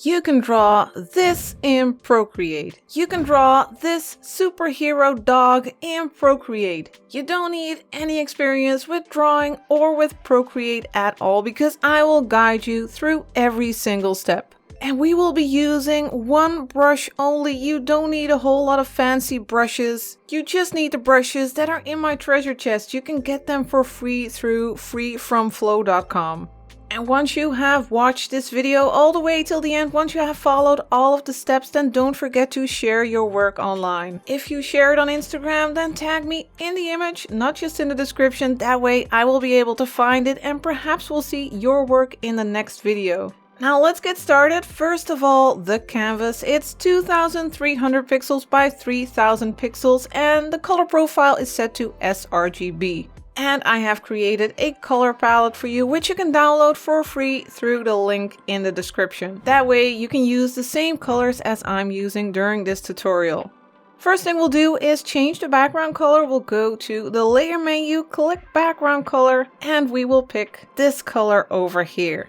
You can draw this in Procreate. You can draw this superhero dog in Procreate. You don't need any experience with drawing or with Procreate at all because I will guide you through every single step. And we will be using one brush only. You don't need a whole lot of fancy brushes. You just need the brushes that are in my treasure chest. You can get them for free through freefromflow.com. And once you have watched this video all the way till the end, once you have followed all of the steps, then don't forget to share your work online. If you share it on Instagram, then tag me in the image, not just in the description. That way I will be able to find it and perhaps we'll see your work in the next video. Now let's get started. First of all, the canvas. It's 2300 pixels by 3000 pixels and the color profile is set to sRGB. And I have created a color palette for you, which you can download for free through the link in the description. That way you can use the same colors as I'm using during this tutorial. First thing we'll do is change the background color. We'll go to the layer menu, click background color, and we will pick this color over here.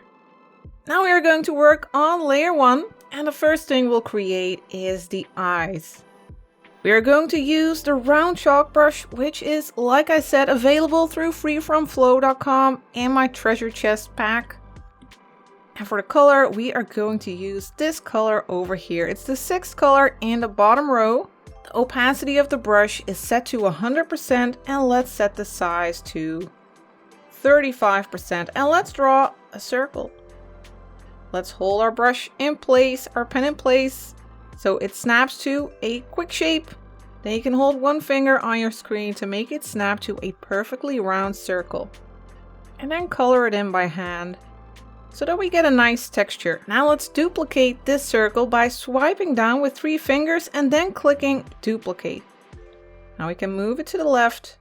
Now we are going to work on layer 1, and the first thing we'll create is the eyes. We are going to use the round chalk brush, which is, like I said, available through freefromflow.com in my treasure chest pack. And for the color, we are going to use this color over here. It's the 6th color in the bottom row. The opacity of the brush is set to 100%, and let's set the size to 35%. And let's draw a circle. Let's hold our brush in place, our pen in place, so it snaps to a quick shape. Then you can hold one finger on your screen to make it snap to a perfectly round circle. And then color it in by hand so that we get a nice texture. Now let's duplicate this circle by swiping down with 3 fingers and then clicking duplicate. Now we can move it to the left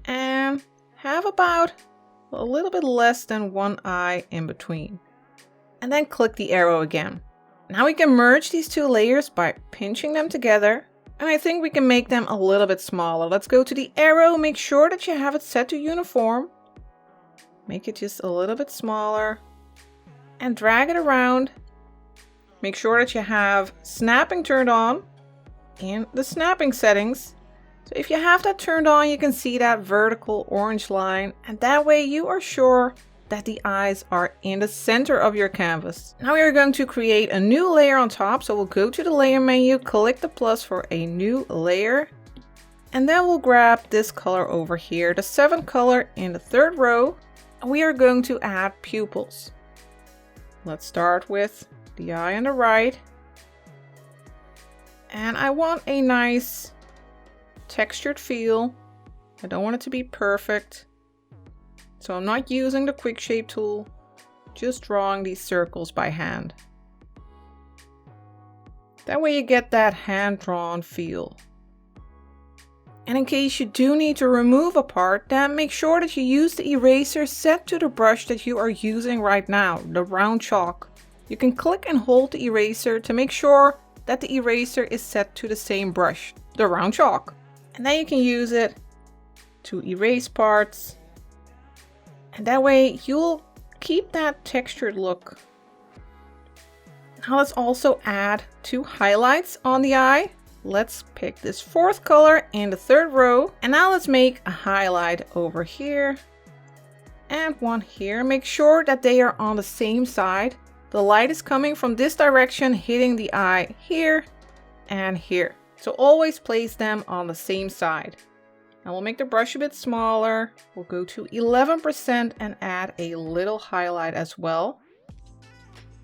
and have about a little bit less than one eye in between. And then click the arrow again. Now we can merge these 2 layers by pinching them together. And I think we can make them a little bit smaller. Let's go to the arrow, make sure that you have it set to uniform. Make it just a little bit smaller. And drag it around. Make sure that you have snapping turned on in the snapping settings. So if you have that turned on, you can see that vertical orange line. And that way you are sure that the eyes are in the center of your canvas. Now we are going to create a new layer on top. So we'll go to the layer menu, click the plus for a new layer. And then we'll grab this color over here, the 7th color in the 3rd row. And we are going to add pupils. Let's start with the eye on the right. And I want a nice textured feel. I don't want it to be perfect. So I'm not using the quick shape tool, just drawing these circles by hand. That way you get that hand-drawn feel. And in case you do need to remove a part, then make sure that you use the eraser set to the brush that you are using right now, the round chalk. You can click and hold the eraser to make sure that the eraser is set to the same brush, the round chalk. And then you can use it to erase parts. And that way you'll keep that textured look. Now let's also add 2 highlights on the eye. Let's pick this 4th color in the 3rd row. And now let's make a highlight over here. And one here. Make sure that they are on the same side. The light is coming from this direction, hitting the eye here and here. So always place them on the same side. Now we'll make the brush a bit smaller. We'll go to 11% and add a little highlight as well.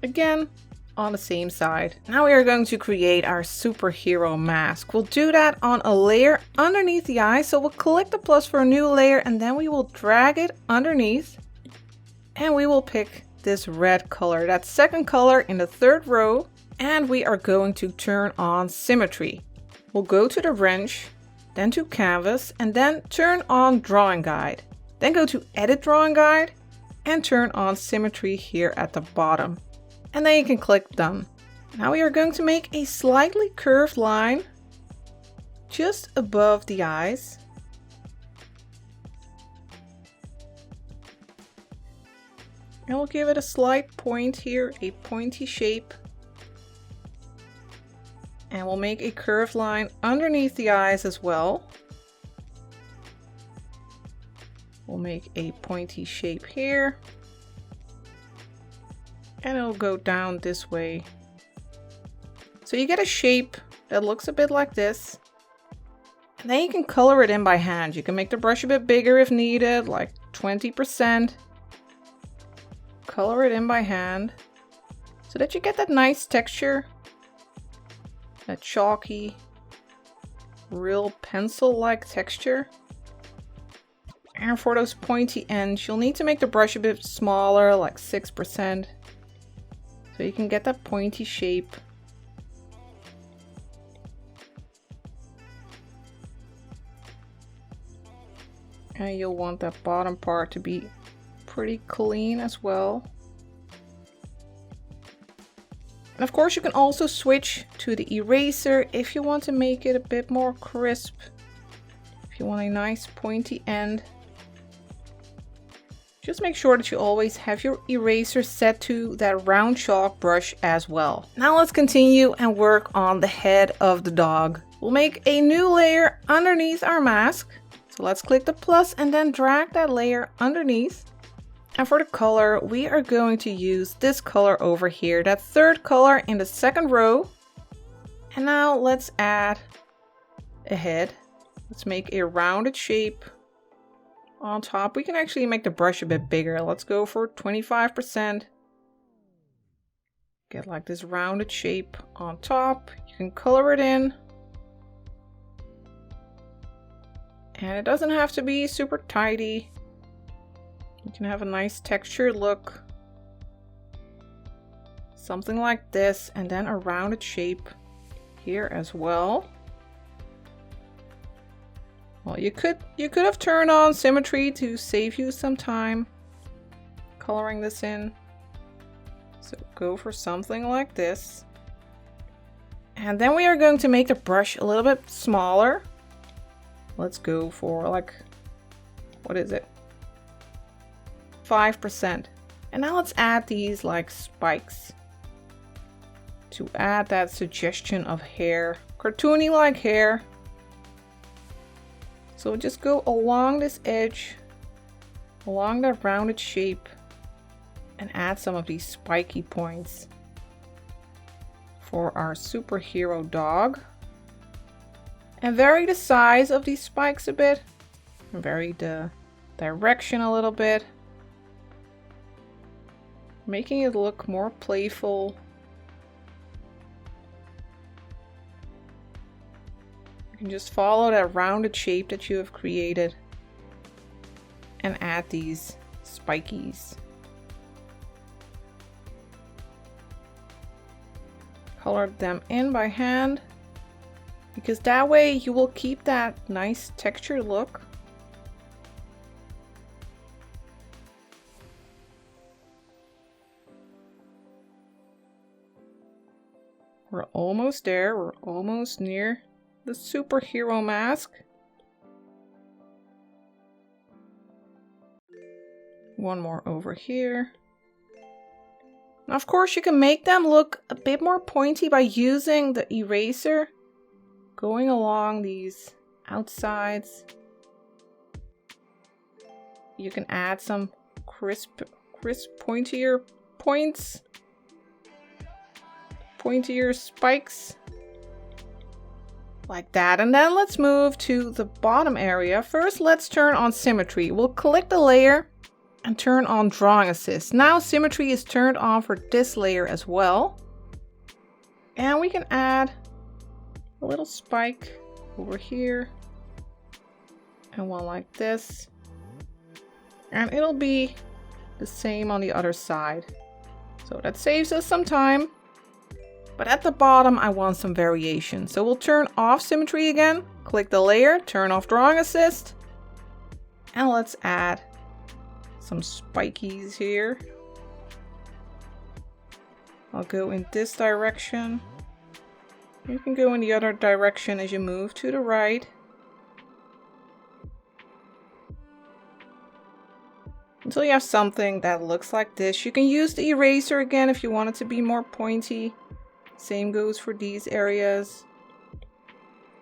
Again, on the same side. Now we are going to create our superhero mask. We'll do that on a layer underneath the eye. So we'll click the plus for a new layer and then we will drag it underneath. And we will pick this red color, that 2nd color in the 3rd row. And we are going to turn on symmetry. We'll go to the wrench, then to canvas, and then turn on drawing guide. Then go to edit drawing guide and turn on symmetry here at the bottom. And then you can click done. Now we are going to make a slightly curved line just above the eyes. And we'll give it a slight point here, a pointy shape. And we'll make a curved line underneath the eyes as well. We'll make a pointy shape here. And it'll go down this way. So you get a shape that looks a bit like this. And then you can color it in by hand. You can make the brush a bit bigger if needed, like 20%. Color it in by hand so that you get that nice texture. That chalky, real pencil-like texture. And for those pointy ends, you'll need to make the brush a bit smaller, like 6%. So you can get that pointy shape. And you'll want that bottom part to be pretty clean as well. And of course you can also switch to the eraser if you want to make it a bit more crisp. If you want a nice pointy end. Just make sure that you always have your eraser set to that round chalk brush as well. Now let's continue and work on the head of the dog. We'll make a new layer underneath our mask. So let's click the plus and then drag that layer underneath. And for the color, we are going to use this color over here, that third color in the second row. And now let's add a head. Let's make a rounded shape on top. We can actually make the brush a bit bigger. Let's go for 25%. Get like this rounded shape on top. You can color it in. And it doesn't have to be super tidy. You can have a nice textured look. Something like this, and then a rounded shape here as well. Well, you could have turned on Symmetry to save you some time coloring this in. So go for something like this. And then we are going to make the brush a little bit smaller. Let's go for like, what is it? 5%. And now let's add these like spikes to add that suggestion of hair, cartoony like hair. So just go along this edge, along that rounded shape, and add some of these spiky points for our superhero dog. And vary the size of these spikes a bit, and vary the direction a little bit, making it look more playful. You can just follow that rounded shape that you have created and add these spikies. Color them in by hand, because that way you will keep that nice textured look. We're almost there. We're almost near the superhero mask. One more over here. Now, of course, you can make them look a bit more pointy by using the eraser, going along these outsides. You can add some crisp pointier points. Pointier spikes like that. And then let's move to the bottom area. First, let's turn on Symmetry. We'll click the layer and turn on Drawing Assist. Now Symmetry is turned on for this layer as well. And we can add a little spike over here and one like this. And it'll be the same on the other side. So that saves us some time. But at the bottom, I want some variation. So we'll turn off Symmetry again, click the layer, turn off Drawing Assist, and let's add some spikies here. I'll go in this direction. You can go in the other direction as you move to the right. until you have something that looks like this. You can use the eraser again if you want it to be more pointy. Same goes for these areas.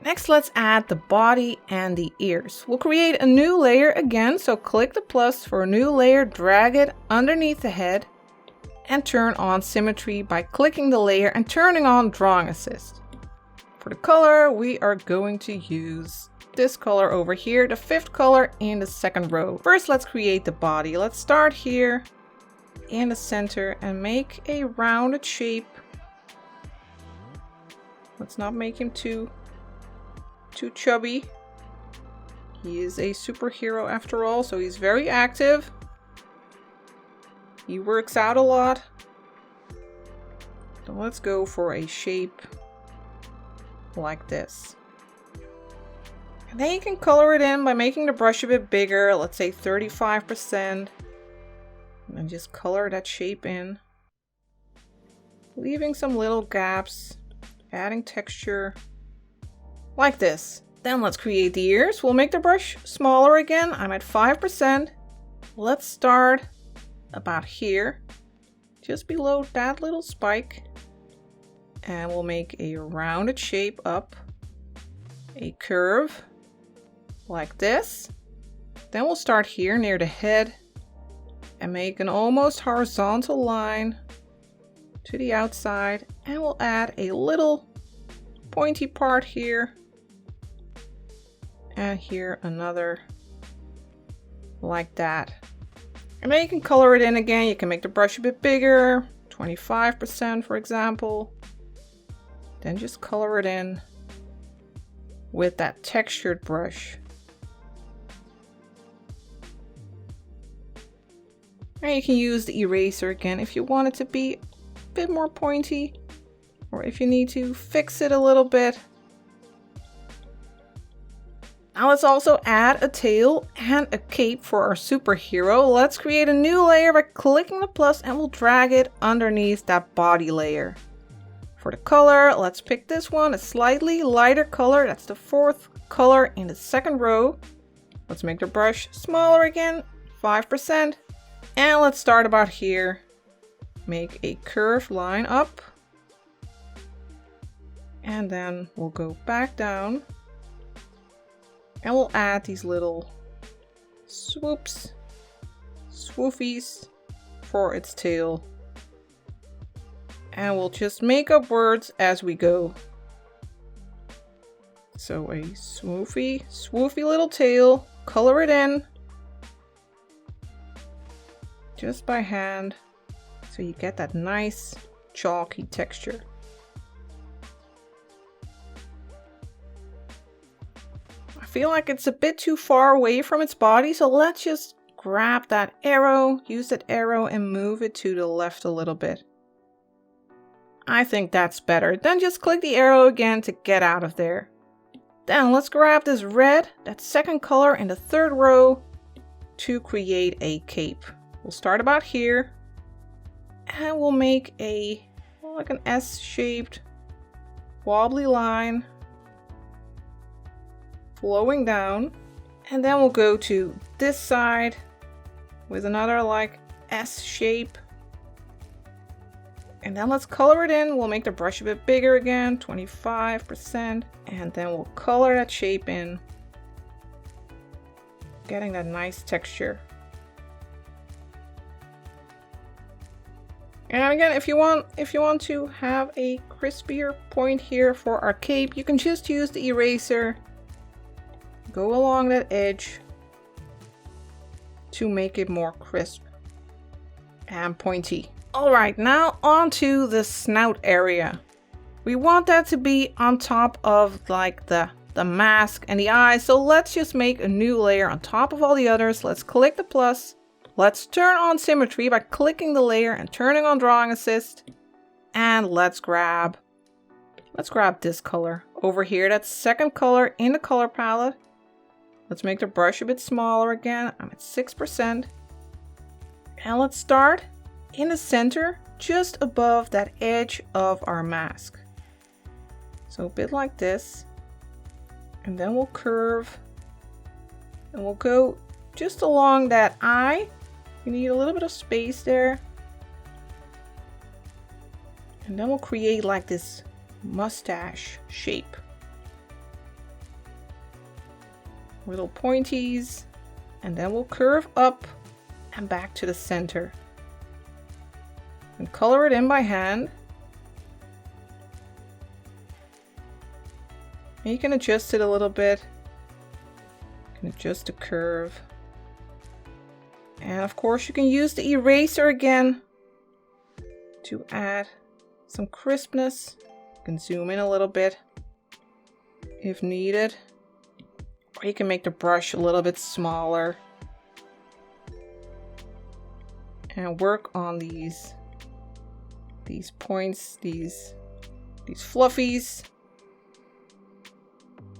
Next, let's add the body and the ears. We'll create a new layer again, so click the plus for a new layer, drag it underneath the head, and turn on Symmetry by clicking the layer and turning on Drawing Assist. For the color, we are going to use this color over here, the 5th color in the 2nd row. First, let's create the body. Let's start here in the center and make a rounded shape. Let's not make him too chubby. He is a superhero after all, so he's very active. He works out a lot. So let's go for a shape like this. And then you can color it in by making the brush a bit bigger, let's say 35%. And then just color that shape in. Leaving some little gaps, adding texture. Like this. Then let's create the ears. We'll make the brush smaller again. I'm at 5%. Let's start about here, just below that little spike. And we'll make a rounded shape up, a curve like this. Then we'll start here near the head and make an almost horizontal line to the outside. And we'll add a little pointy part here. And here another like that. And then you can color it in again. You can make the brush a bit bigger, 25% for example. Then just color it in with that textured brush. And you can use the eraser again if you want it to be a bit more pointy, or if you need to fix it a little bit. Now let's also add a tail and a cape for our superhero. Let's create a new layer by clicking the plus and we'll drag it underneath that body layer. For the color, let's pick this one, a slightly lighter color. That's the 4th color in the 2nd row. Let's make the brush smaller again, 5%. And let's start about here. Make a curved line up. And then we'll go back down. And we'll add these little swoops, swoofies for its tail. And we'll just make up words as we go. So a swoofy little tail, color it in just by hand so you get that nice chalky texture. I feel like it's a bit too far away from its body, so let's just grab that arrow, use that arrow and move it to the left a little bit. I think that's better. Then just click the arrow again to get out of there. Then let's grab this red, that 2nd color in the 3rd row, to create a cape. We'll start about here and we'll make like an S-shaped wobbly line flowing down, and then we'll go to this side with another like S shape. And then let's color it in. We'll make the brush a bit bigger again, 25%. And then we'll color that shape in, getting that nice texture. And again, if you want to have a crispier point here for our cape, you can just use the eraser, go along that edge to make it more crisp and pointy. Alright, now onto the snout area. We want that to be on top of like the mask and the eyes, so let's just make a new layer on top of all the others. Let's click the plus. Let's turn on Symmetry by clicking the layer and turning on Drawing Assist. And let's grab this color over here. That's 2nd color in the color palette. Let's make the brush a bit smaller again. I'm at 6%. And let's start in the center, just above that edge of our mask. So a bit like this. And then we'll curve. And we'll go just along that eye. You need a little bit of space there. And then we'll create like this mustache shape. Little pointies. And then we'll curve up and back to the center. And color it in by hand. And you can adjust it a little bit. You can adjust the curve. And of course you can use the eraser again to add some crispness. You can zoom in a little bit if needed. Or you can make the brush a little bit smaller. And work on these points, these fluffies.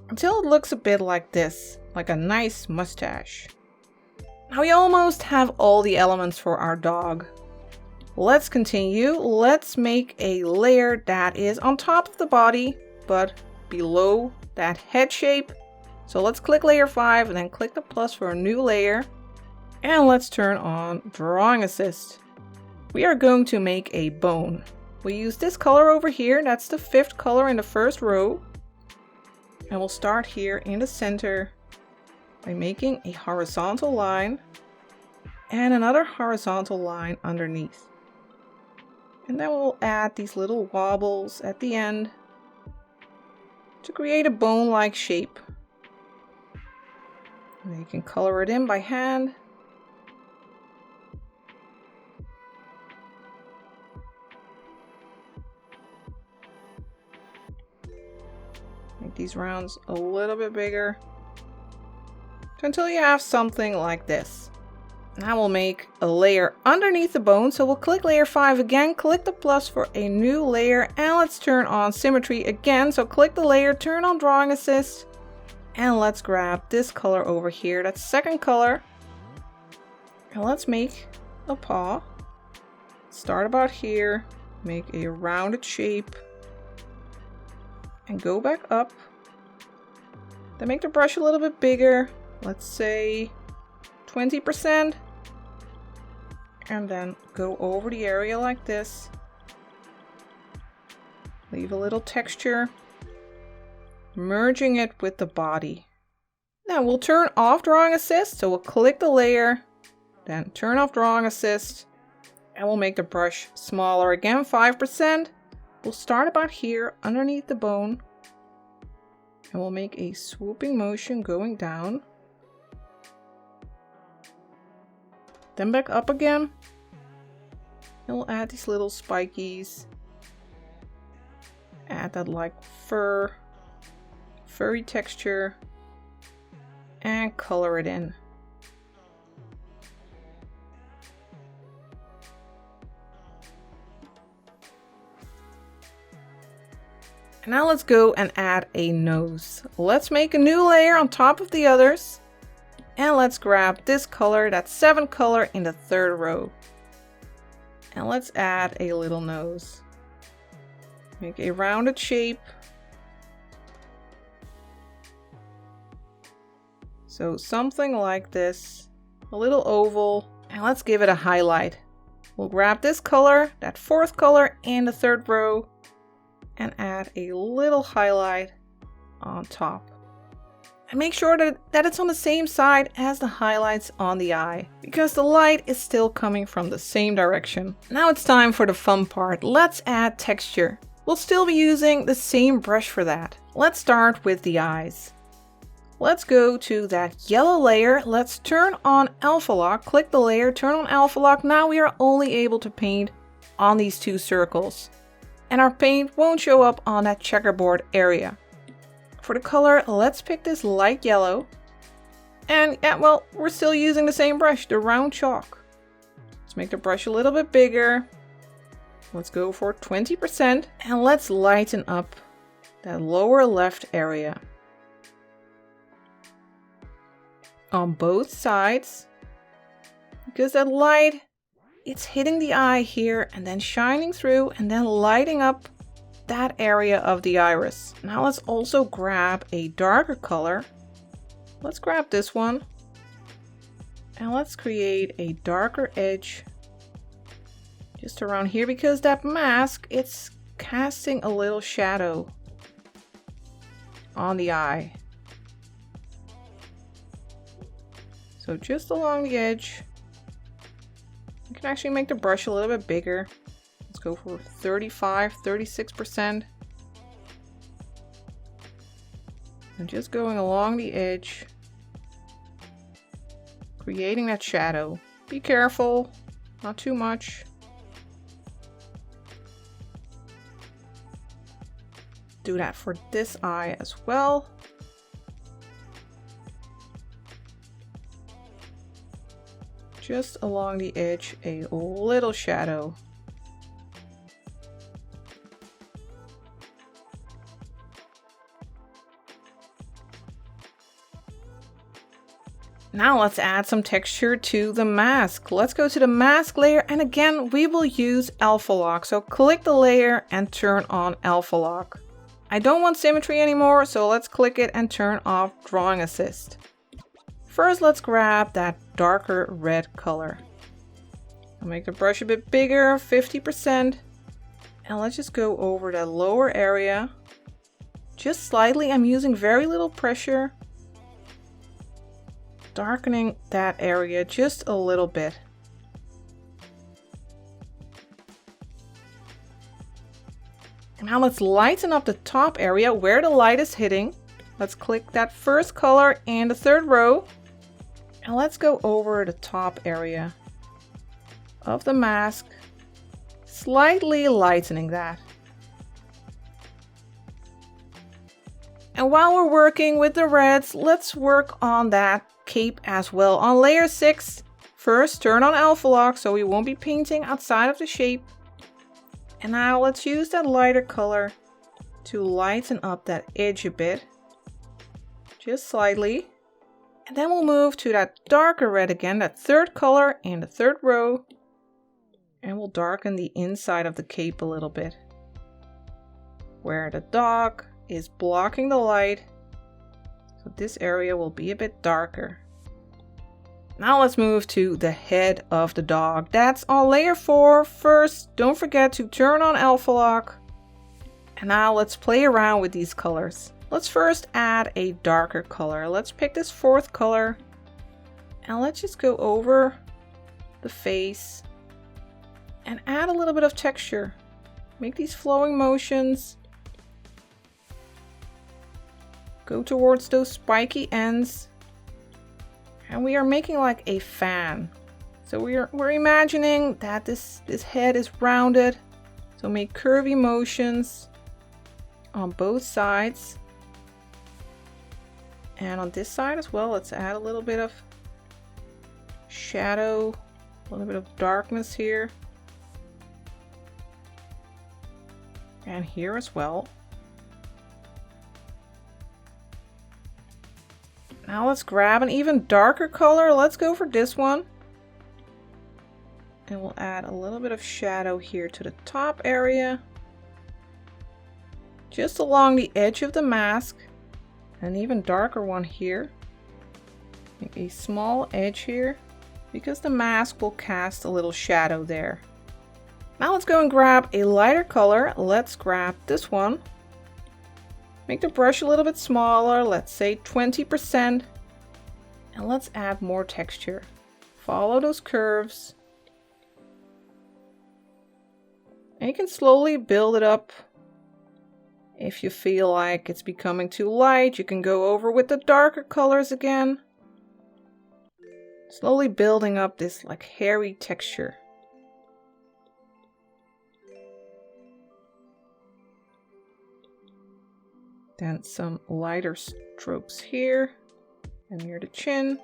Until it looks a bit like this, like a nice mustache. Now we almost have all the elements for our dog. Let's continue. Let's make a layer that is on top of the body, but below that head shape. So let's click layer 5 and then click the plus for a new layer. And let's turn on Drawing Assist. We are going to make a bone. We use this color over here. That's the 5th color in the first row. And we'll start here in the center by making a horizontal line and another horizontal line underneath. And then we'll add these little wobbles at the end to create a bone-like shape. And you can color it in by hand. Make these rounds a little bit bigger until you have something like this. Now we'll make a layer underneath the bone. So we'll click layer 5 again, click the plus for a new layer, and let's turn on Symmetry again. So click the layer, turn on Drawing Assist, and let's grab this color over here, that's 2nd color. And let's make a paw. Start about here, make a rounded shape, and go back up. Then make the brush a little bit bigger, let's say 20%. And then go over the area like this. Leave a little texture, merging it with the body. Now we'll turn off Drawing Assist, so we'll click the layer, then turn off Drawing Assist, and we'll make the brush smaller again, 5%. We'll start about here underneath the bone, and we'll make a swooping motion going down. Then back up again. And we'll add these little spikies. Add that like furry texture. And color it in. And now let's go and add a nose. Let's make a new layer on top of the others. And let's grab this color, that's 7th color in the 3rd row. And let's add a little nose. Make a rounded shape. So something like this, a little oval. And let's give it a highlight. We'll grab this color, that 4th color in the 3rd row, and add a little highlight on top. And make sure that it's on the same side as the highlights on the eye, because the light is still coming from the same direction. Now it's time for the fun part. Let's add texture. We'll still be using the same brush for that. Let's start with the eyes. Let's go to that yellow layer. Let's turn on Alpha Lock. Click the layer, turn on Alpha Lock. Now we are only able to paint on these 2 circles. And our paint won't show up on that checkerboard area. For the color, let's pick this light yellow. And yeah, well, we're still using the same brush, the round chalk. Let's make the brush a little bit bigger. Let's go for 20%. And let's lighten up that lower left area. On both sides. Because that light, it's hitting the eye here and then shining through and then lighting up that area of the iris. Now let's also grab a darker color. Let's grab this one. And let's create a darker edge just around here because that mask, it's casting a little shadow on the eye. So just along the edge. You can actually make the brush a little bit bigger. Let's go for 36%. And just going along the edge, creating that shadow. Be careful, not too much. Do that for this eye as well. Just along the edge, a little shadow. Now let's add some texture to the mask. Let's go to the mask layer, and again we will use alpha lock. So click the layer and turn on alpha lock. I don't want symmetry anymore, so let's click it and turn off drawing assist. First, let's grab that darker red color. I'll make the brush a bit bigger, 50%. And let's just go over the lower area. Just slightly, I'm using very little pressure. Darkening that area just a little bit. And now let's lighten up the top area where the light is hitting. Let's click that first color in the third row. And let's go over the top area of the mask, slightly lightening that. And while we're working with the reds, let's work on that cape as well. On layer 6, first turn on alpha lock so we won't be painting outside of the shape. And now let's use that lighter color to lighten up that edge a bit, just slightly. And then we'll move to that darker red again, that third color in the third row. And we'll darken the inside of the cape a little bit, where the dog is blocking the light. So this area will be a bit darker. Now let's move to the head of the dog. That's on layer 4. First, don't forget to turn on alpha lock. And now let's play around with these colors. Let's first add a darker color. Let's pick this fourth color. And let's just go over the face and add a little bit of texture. Make these flowing motions. Go towards those spiky ends. And we are making like a fan. So we're imagining that this head is rounded. So make curvy motions on both sides. And on this side as well, let's add a little bit of shadow, a little bit of darkness here. And here as well. Now let's grab an even darker color. Let's go for this one. And we'll add a little bit of shadow here to the top area. Just along the edge of the mask. An even darker one here. Make a small edge here, because the mask will cast a little shadow there. Now let's go and grab a lighter color. Let's grab this one. Make the brush a little bit smaller, let's say 20%. And let's add more texture. Follow those curves. And you can slowly build it up. If you feel like it's becoming too light, you can go over with the darker colors again. Slowly building up this like hairy texture. Then some lighter strokes here and near the chin.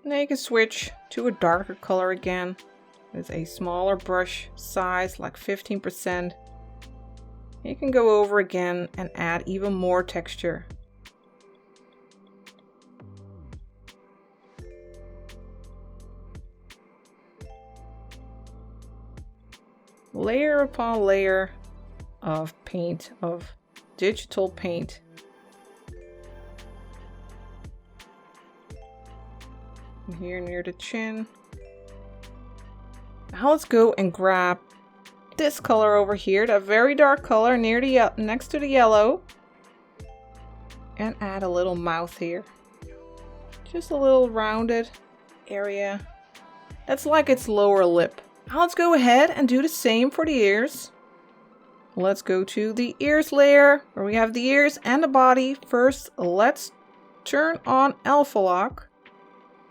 And then you can switch to a darker color again with a smaller brush size, like 15%. You can go over again and add even more texture. Layer upon layer of paint, of digital paint. here near the chin. Now let's go and grab this color over here, that very dark color near the next to the yellow, and add a little mouth here. Just a little rounded area. That's like its lower lip. Now let's go ahead and do the same for the ears. Let's go to the ears layer where we have the ears and the body. First, let's turn on alpha lock.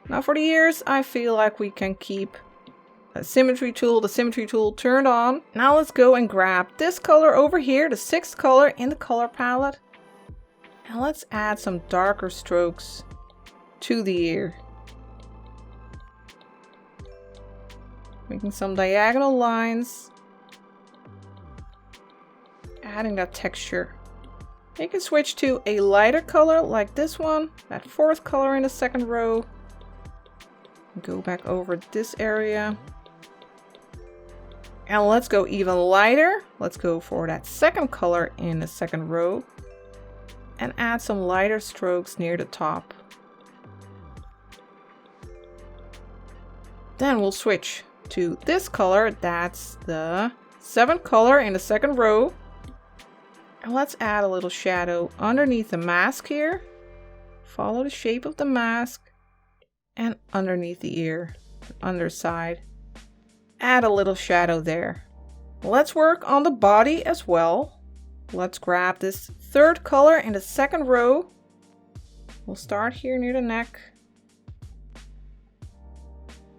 Now for the ears, I feel like we can keep the symmetry tool turned on. Now let's go and grab this color over here, the 6th color in the color palette. And let's add some darker strokes to the ear. Making some diagonal lines. Adding that texture. You can switch to a lighter color like this one, that 4th color in the 2nd row. Go back over this area. And let's go even lighter. Let's go for that 2nd color in the 2nd row. And add some lighter strokes near the top. Then we'll switch to this color. That's the 7th color in the 2nd row. And let's add a little shadow underneath the mask here. Follow the shape of the mask. And underneath the ear, underside. Add a little shadow there. Let's work on the body as well. Let's grab this 3rd color in the 2nd row. We'll start here near the neck.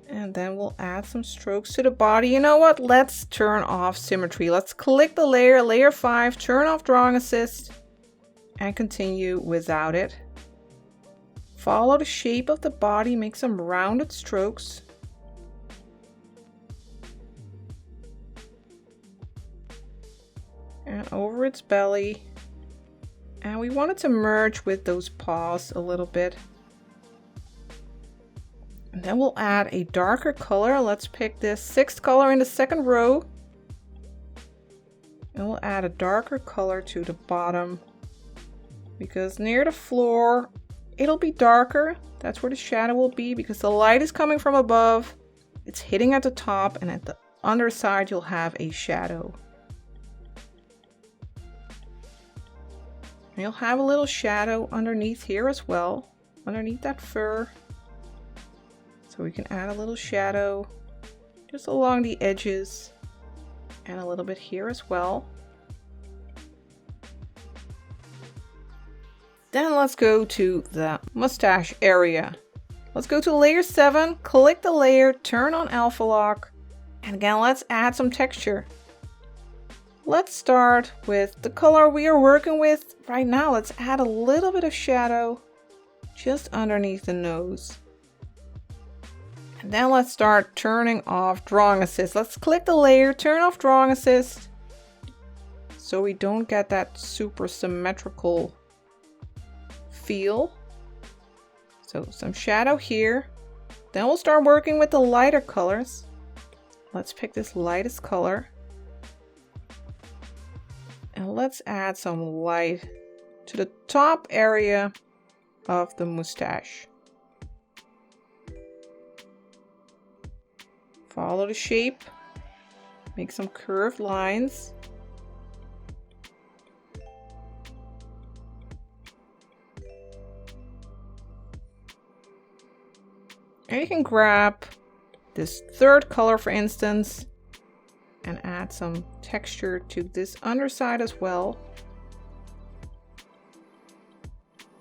And then we'll add some strokes to the body. You know what? Let's turn off symmetry. Let's click the layer, layer 5, turn off drawing assist, and continue without it. Follow the shape of the body, make some rounded strokes. And over its belly. And we want it to merge with those paws a little bit. And then we'll add a darker color. Let's pick this 6th color in the 2nd row. And we'll add a darker color to the bottom. Because near the floor, it'll be darker. That's where the shadow will be because the light is coming from above. It's hitting at the top, and at the underside, you'll have a shadow. And you'll have a little shadow underneath here as well, underneath that fur. So we can add a little shadow just along the edges and a little bit here as well. Then let's go to the mustache area. Let's go to layer 7, click the layer, turn on alpha lock, and again let's add some texture. Let's start with the color we are working with right now. Let's add a little bit of shadow just underneath the nose. And then let's start turning off drawing assist. Let's click the layer, turn off drawing assist, so we don't get that super symmetrical feel. So some shadow here. Then we'll start working with the lighter colors. Let's pick this lightest color. And let's add some light to the top area of the mustache. Follow the shape. Make some curved lines. And you can grab this 3rd color, for instance, and add some texture to this underside as well.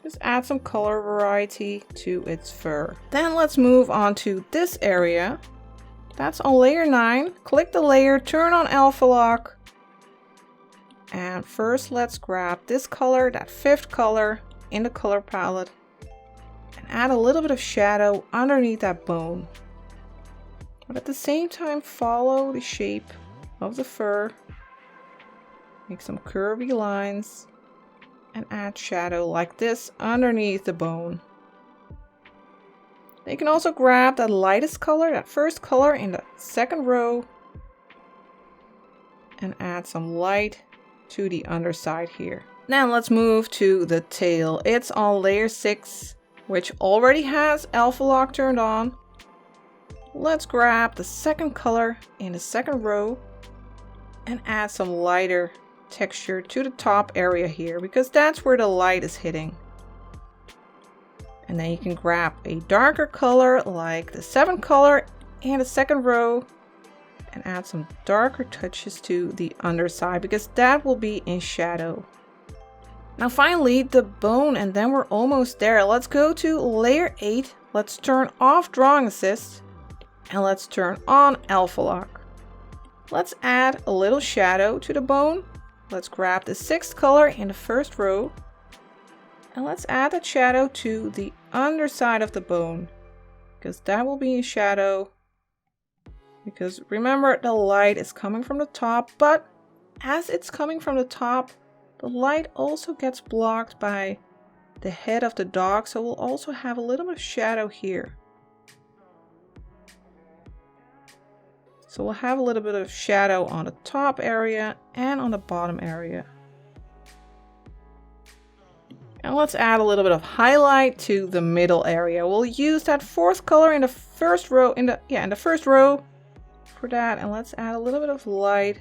Just add some color variety to its fur. Then let's move on to this area. That's on layer 9. Click the layer, turn on alpha lock. And first let's grab this color, that 5th color in the color palette, and add a little bit of shadow underneath that bone. But at the same time, follow the shape of the fur. Make some curvy lines and add shadow like this underneath the bone. Then you can also grab that lightest color, that 1st color in the 2nd row, and add some light to the underside here. Now let's move to the tail. It's on layer 6. which already has alpha lock turned on. Let's grab the second color in the second row and add some lighter texture to the top area here, because that's where the light is hitting. And then you can grab a darker color like the 7th color in the second row and add some darker touches to the underside, because that will be in shadow. Now finally the bone, and then we're almost there. Let's go to layer 8. Let's turn off drawing assist and let's turn on alpha lock. Let's add a little shadow to the bone. Let's grab the 6th color in the first row and let's add that shadow to the underside of the bone, because that will be in shadow. Because remember, the light is coming from the top, but as it's coming from the top, the light also gets blocked by the head of the dog, so we'll also have a little bit of shadow here. So we'll have a little bit of shadow on the top area and on the bottom area. And let's add a little bit of highlight to the middle area. We'll use that 4th color in the first row, in the first row for that, and let's add a little bit of light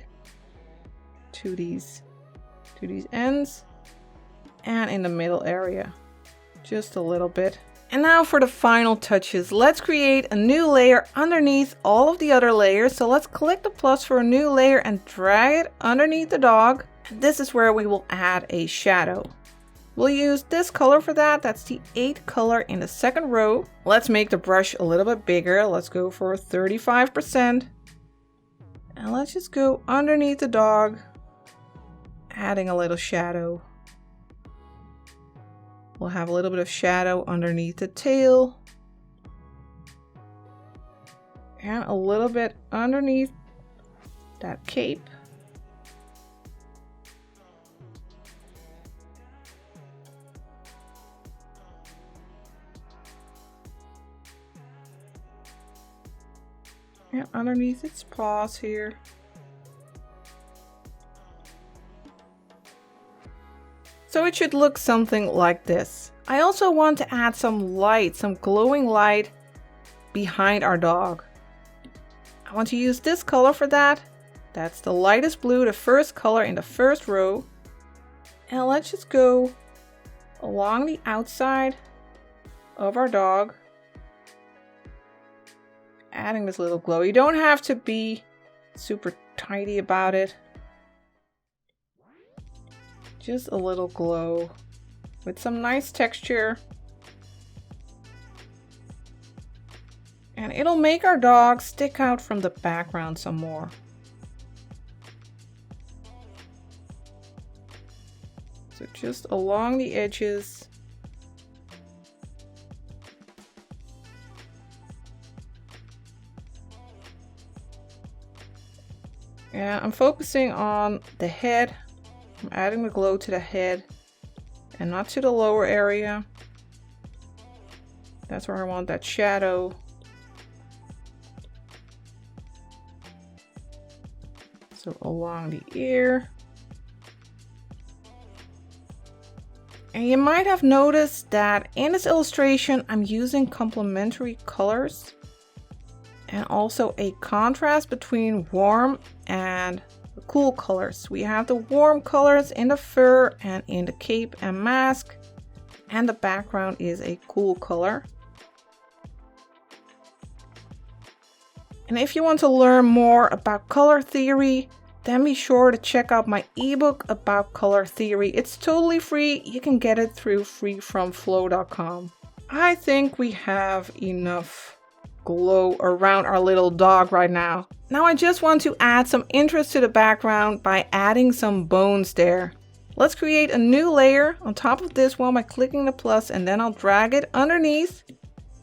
to these ends and in the middle area, just a little bit. And now for the final touches, let's create a new layer underneath all of the other layers. So let's click the plus for a new layer and drag it underneath the dog. And this is where we will add a shadow. We'll use this color for that. That's the 8th color in the second row. Let's make the brush a little bit bigger. Let's go for 35%. And let's just go underneath the dog, adding a little shadow. We'll have a little bit of shadow underneath the tail. And a little bit underneath that cape. And underneath its paws here. So it should look something like this. I also want to add some light, some glowing light behind our dog. I want to use this color for that. That's the lightest blue, the first color in the first row. And let's just go along the outside of our dog, adding this little glow. You don't have to be super tidy about it. Just a little glow with some nice texture. And it'll make our dog stick out from the background some more. So just along the edges. Yeah, I'm focusing on the head. I'm adding the glow to the head and not to the lower area. That's where I want that shadow. So along the ear. And you might have noticed that in this illustration, I'm using complementary colors and also a contrast between warm and cool colors. We have the warm colors in the fur and in the cape and mask, and the background is a cool color. And if you want to learn more about color theory, then be sure to check out my ebook about color theory. It's totally free. You can get it through freefromflow.com. I think we have enough glow around our little dog right now. Now I just want to add some interest to the background by adding some bones there. Let's create a new layer on top of this one by clicking the plus, and then I'll drag it underneath.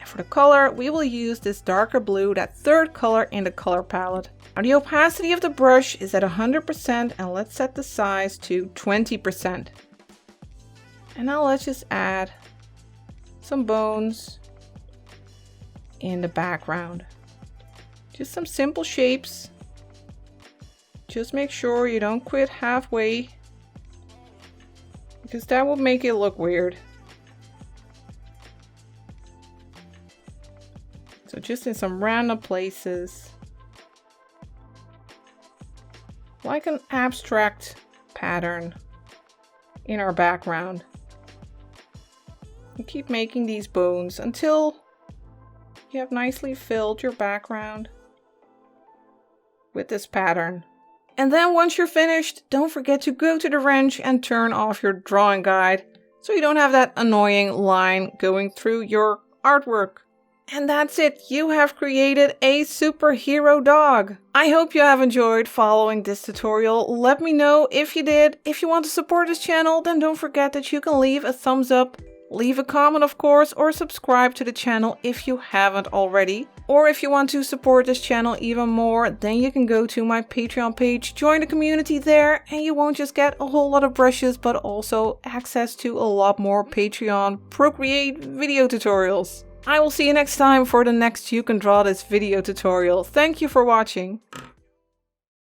And for the color, we will use this darker blue, that 3rd color in the color palette. Now the opacity of the brush is at 100%, and let's set the size to 20%. And now let's just add some bones in the background. Just some simple shapes. Just make sure you don't quit halfway, because that will make it look weird. just in some random places. Like an abstract pattern in our background. You keep making these bones until you have nicely filled your background with this pattern. And then once you're finished, don't forget to go to the wrench and turn off your drawing guide so you don't have that annoying line going through your artwork. And that's it, you have created a superhero dog. I hope you have enjoyed following this tutorial. Let me know if you did. If you want to support this channel, then don't forget that you can leave a thumbs up, leave a comment of course, or subscribe to the channel if you haven't already. Or if you want to support this channel even more, then you can go to my Patreon page, join the community there, and you won't just get a whole lot of brushes, but also access to a lot more Patreon Procreate video tutorials. I will see you next time for the next You Can Draw This video tutorial. Thank you for watching.